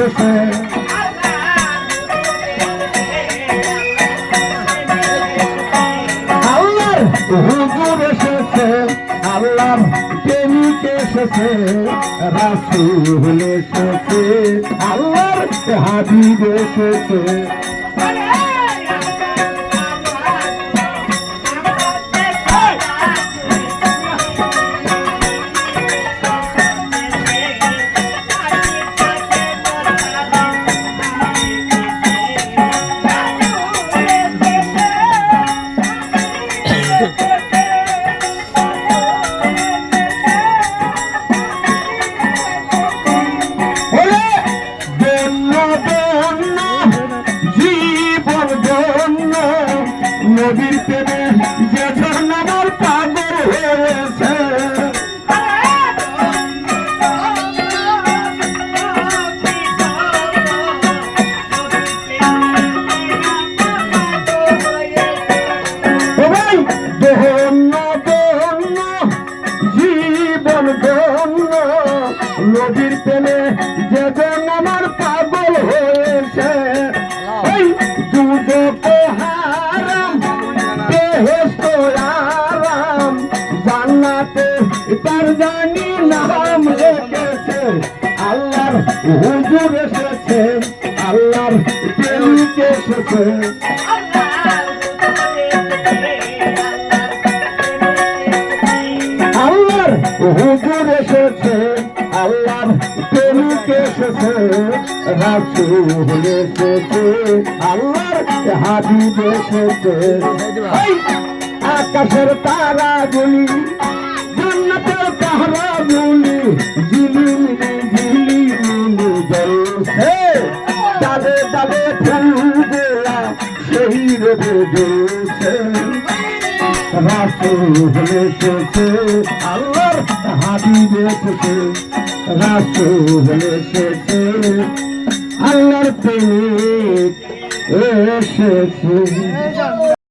এসেছে আল্লাহর হুজুর এসেছে আল্লাহর প্রেমিক এসেছে রাসূল এসেছে আল্লাহর হাবিব এসেছে নবীর প্রেমে যেজন আমার পাগল হয়েছে ধন্য ধন্য জীবন ধন্য নবীর প্রেমে যেজন আমার পাগল হয়েছে দুজক হারাম বেহেশত আরাম জান্নাতে তার জানি নাম লেখেছে আল্লাহর হুজুর এসেছে আল্লাহর প্রেমিক এসেছে আল্লাহর হুজুর এসেছে আল্লাহর প্রেমিক এসেছে রাসূল এসেছে আল্লাহর হাবিব এসেছে আকাশের তারাগুলি জান্নাতের তারাগুলি ঝিলিমিলি ঝিলিমিলি জ্বলছে ডালে ডালে ফুলগুলা সেই রোদে জ্বলছে রাসূল এসেছে আল্লাহর হাবিব এসেছে রাসূল এসেছে আল্লাহর প্রেমিক এসেছে